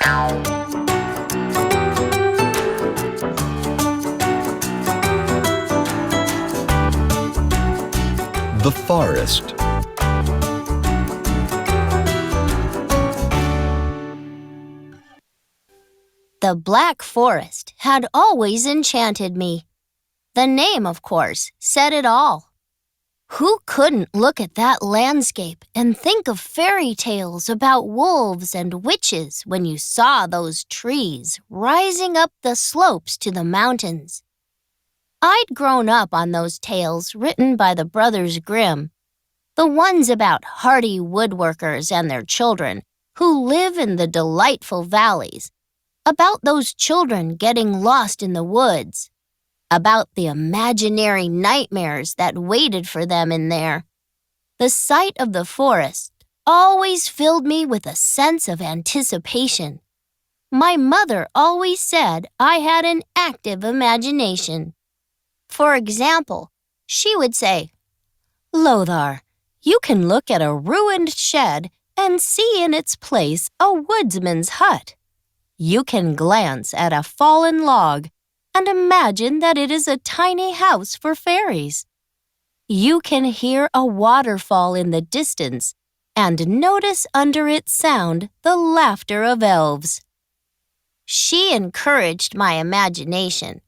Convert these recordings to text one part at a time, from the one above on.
The forest. The Black Forest had always enchanted me. The name, of course, said it all. Who couldn't look at that landscape and think of fairy tales about wolves and witches when you saw those trees rising up the slopes to the mountains? I'd grown up on those tales written by the Brothers Grimm, the ones about hardy woodworkers and their children who live in the delightful valleys, about those children getting lost in the woods, about the imaginary nightmares that waited for them in there. The sight of the forest always filled me with a sense of anticipation. My mother always said I had an active imagination. For example, she would say, "Lothar, you can look at a ruined shed and see in its place a woodsman's hut. You can glance at a fallen log and imagine that it is a tiny house for fairies. You can hear a waterfall in the distance and notice under its sound the laughter of elves." She encouraged my imagination,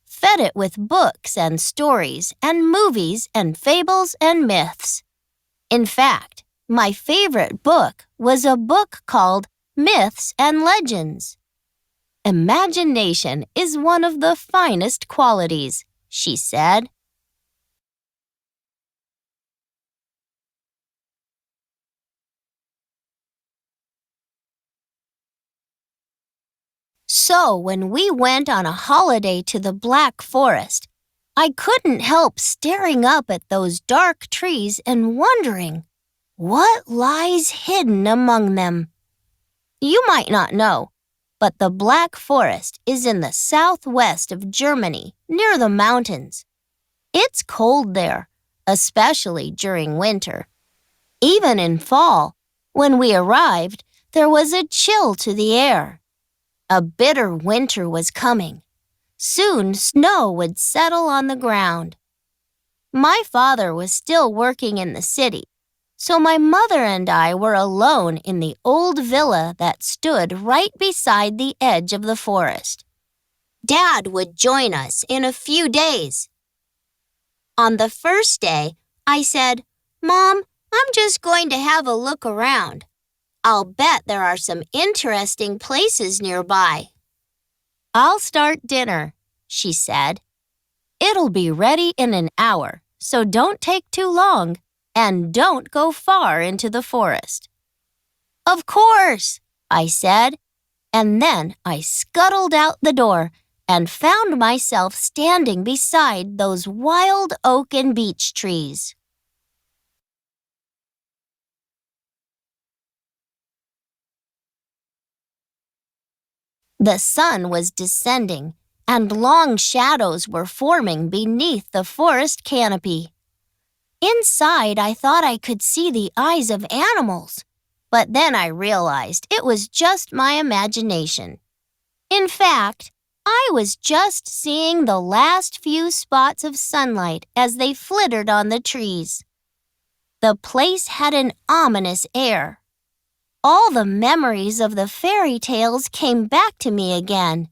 fed it with books and stories and movies and fables and myths. In fact, my favorite book was a book called Myths and Legends. "Imagination is one of the finest qualities," she said. So when we went on a holiday to the Black Forest, I couldn't help staring up at those dark trees and wondering, what lies hidden among them? You might not know, but the Black Forest is in the southwest of Germany, near the mountains. It's cold there, especially during winter. Even in fall, when we arrived, there was a chill to the air. A bitter winter was coming. Soon snow would settle on the ground. My father was still working in the city, so my mother and I were alone in the old villa that stood right beside the edge of the forest. Dad would join us in a few days. On the first day, I said, "Mom, I'm just going to have a look around. I'll bet there are some interesting places nearby." "I'll start dinner," she said. "It'll be ready in an hour, so don't take too long. And don't go far into the forest." "Of course," I said, and then I scuttled out the door and found myself standing beside those wild oak and beech trees. The sun was descending, and long shadows were forming beneath the forest canopy. Inside, I thought I could see the eyes of animals, but then I realized it was just my imagination. In fact, I was just seeing the last few spots of sunlight as they flittered on the trees. The place had an ominous air. All the memories of the fairy tales came back to me again.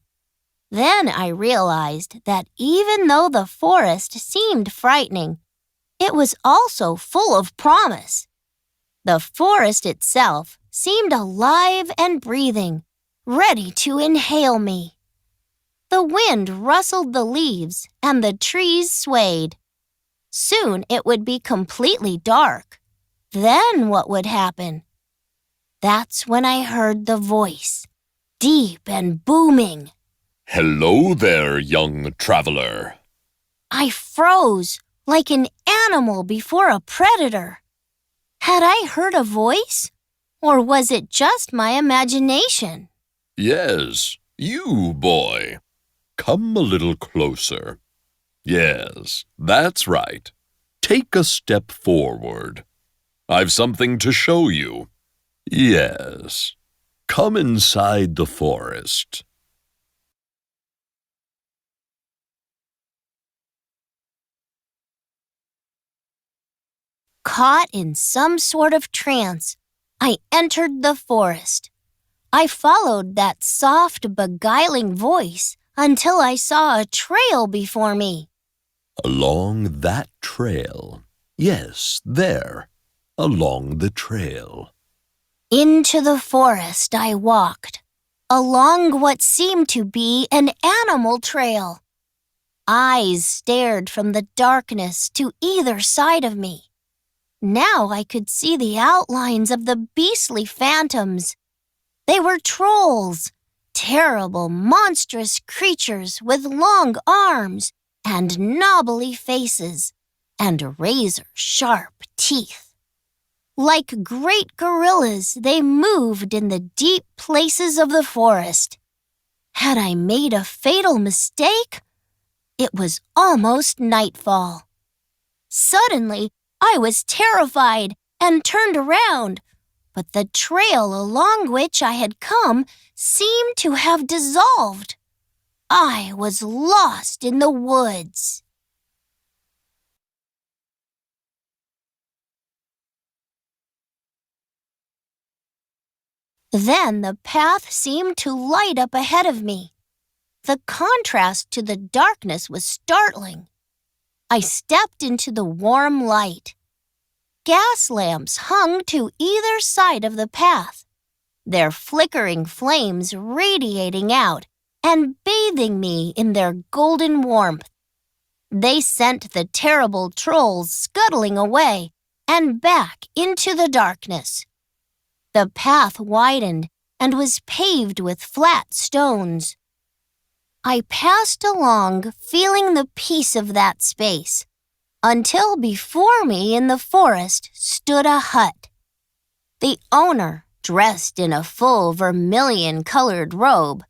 Then I realized that even though the forest seemed frightening, it was also full of promise. The forest itself seemed alive and breathing, ready to inhale me. The wind rustled the leaves and the trees swayed. Soon it would be completely dark. Then what would happen? That's when I heard the voice, deep and booming. "Hello there, young traveler." I froze, like an animal before a predator. Had I heard a voice? Or was it just my imagination? "Yes, you, boy. Come a little closer. Yes, that's right. Take a step forward. I've something to show you. Yes. Come inside the forest. Caught in some sort of trance, I entered the forest. I followed that soft, beguiling voice until I saw a trail before me. Along that trail. Yes, there. Along the trail. Into the forest I walked, along what seemed to be an animal trail. Eyes stared from the darkness to either side of me. Now I could see the outlines of the beastly phantoms. They were trolls, terrible, monstrous creatures with long arms and knobbly faces and razor-sharp teeth. Like great gorillas, they moved in the deep places of the forest. Had I made a fatal mistake? It was almost nightfall. Suddenly, I was terrified and turned around, but the trail along which I had come seemed to have dissolved. I was lost in the woods. Then the path seemed to light up ahead of me. The contrast to the darkness was startling. I stepped into the warm light. Gas lamps hung to either side of the path, their flickering flames radiating out and bathing me in their golden warmth. They sent the terrible trolls scuttling away and back into the darkness. The path widened and was paved with flat stones. I passed along, feeling the peace of that space, until before me in the forest stood a hut. The owner, dressed in a full vermilion-colored robe,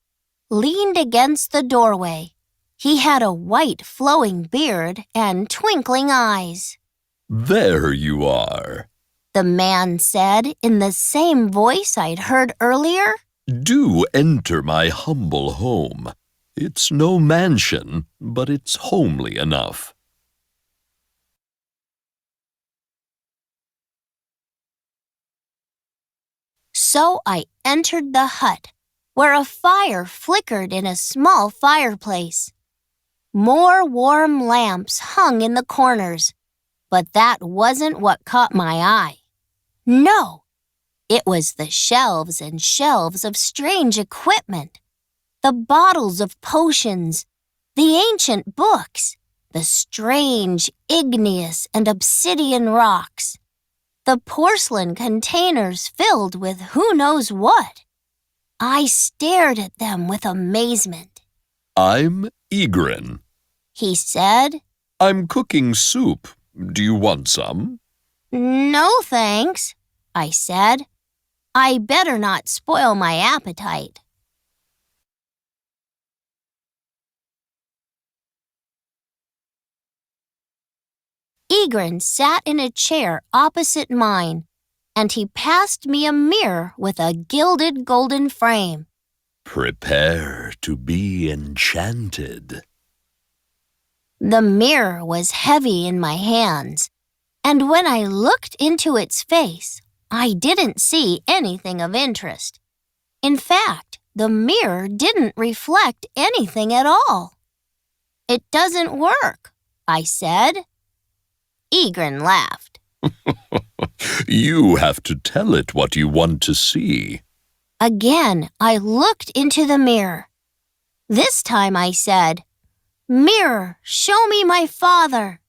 leaned against the doorway. He had a white flowing beard and twinkling eyes. There you are. The man said in the same voice I'd heard earlier. Do enter my humble home. It's no mansion, but it's homely enough. So I entered the hut, where a fire flickered in a small fireplace. More warm lamps hung in the corners, but that wasn't what caught my eye. No, it was the shelves and shelves of strange equipment. The bottles of potions, the ancient books, the strange igneous and obsidian rocks, the porcelain containers filled with who knows what. I stared at them with amazement. I'm Egrin, He said. I'm cooking soup. Do you want some? No, thanks, I said. I better not spoil my appetite. Egrin sat in a chair opposite mine, and he passed me a mirror with a gilded golden frame. Prepare to be enchanted. The mirror was heavy in my hands, and when I looked into its face, I didn't see anything of interest. In fact, the mirror didn't reflect anything at all. It doesn't work, I said. Egrin laughed. You have to tell it what you want to see. Again, I looked into the mirror. This time I said, "Mirror, show me my father."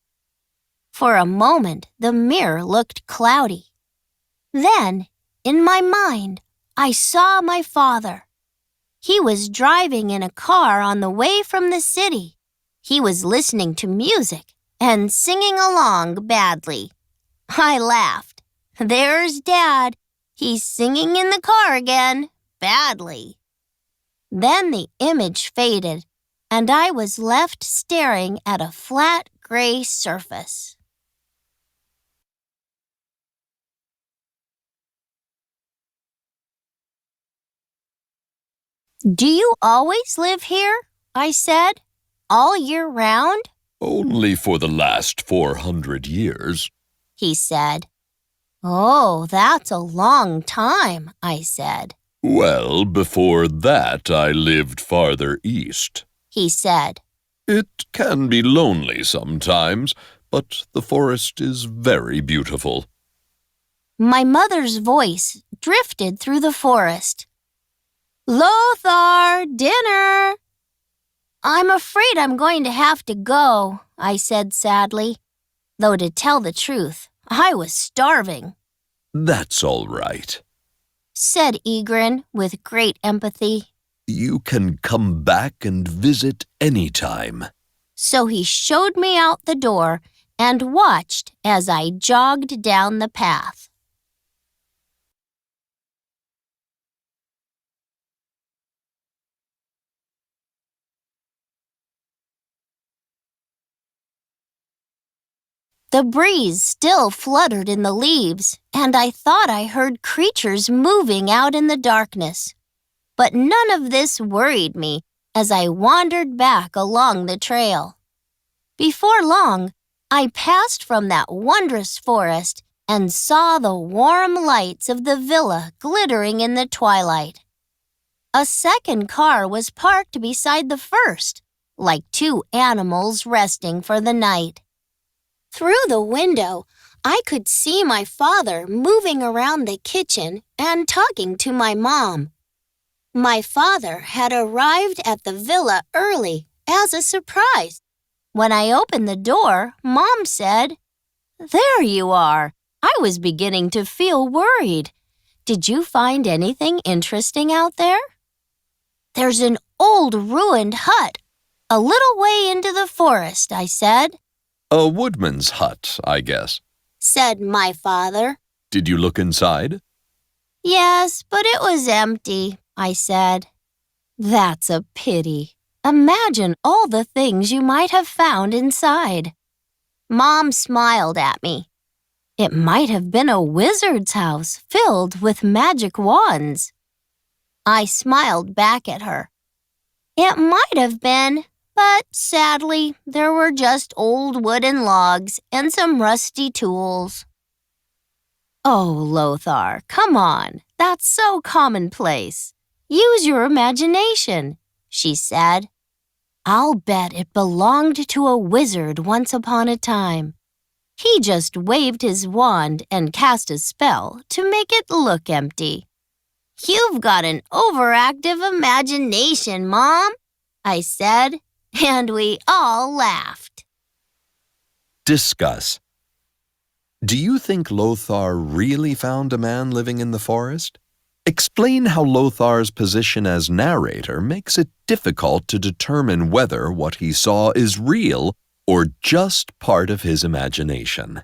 For a moment, the mirror looked cloudy. Then, in my mind, I saw my father. He was driving in a car on the way from the city. He was listening to music and singing along badly. I laughed. There's Dad. He's singing in the car again, badly. Then the image faded, and I was left staring at a flat gray surface. Do you always live here? I said. All year round? Only for the last 400 years. He said. Oh, that's a long time, I said. Well, before that I lived farther east. He said. It can be lonely sometimes, but the forest is very beautiful. My mother's voice drifted through the forest. Lothar, dinner! I'm afraid I'm going to have to go, I said sadly, though to tell the truth, I was starving. That's all right. Said Egrin with great empathy. You can come back and visit any time. So he showed me out the door and watched as I jogged down the path. The breeze still fluttered in the leaves, and I thought I heard creatures moving out in the darkness. But none of this worried me as I wandered back along the trail. Before long, I passed from that wondrous forest and saw the warm lights of the villa glittering in the twilight. A second car was parked beside the first, like two animals resting for the night. Through the window, I could see my father moving around the kitchen and talking to my mom. My father had arrived at the villa early as a surprise. When I opened the door, Mom said, "There you are. I was beginning to feel worried. Did you find anything interesting out there?" "There's an old ruined hut, a little way into the forest," I said. A woodman's hut, I guess. Said my father. Did you look inside? Yes, but it was empty, I said. That's a pity. Imagine all the things you might have found inside. Mom smiled at me. It might have been a wizard's house filled with magic wands. I smiled back at her. It might have been, but sadly, there were just old wooden logs and some rusty tools. Oh, Lothar, come on. That's so commonplace. Use your imagination, she said. I'll bet it belonged to a wizard once upon a time. He just waved his wand and cast a spell to make it look empty. You've got an overactive imagination, Mom, I said, and we all laughed. Discuss. Do you think Lothar really found a man living in the forest? Explain how Lothar's position as narrator makes it difficult to determine whether what he saw is real or just part of his imagination.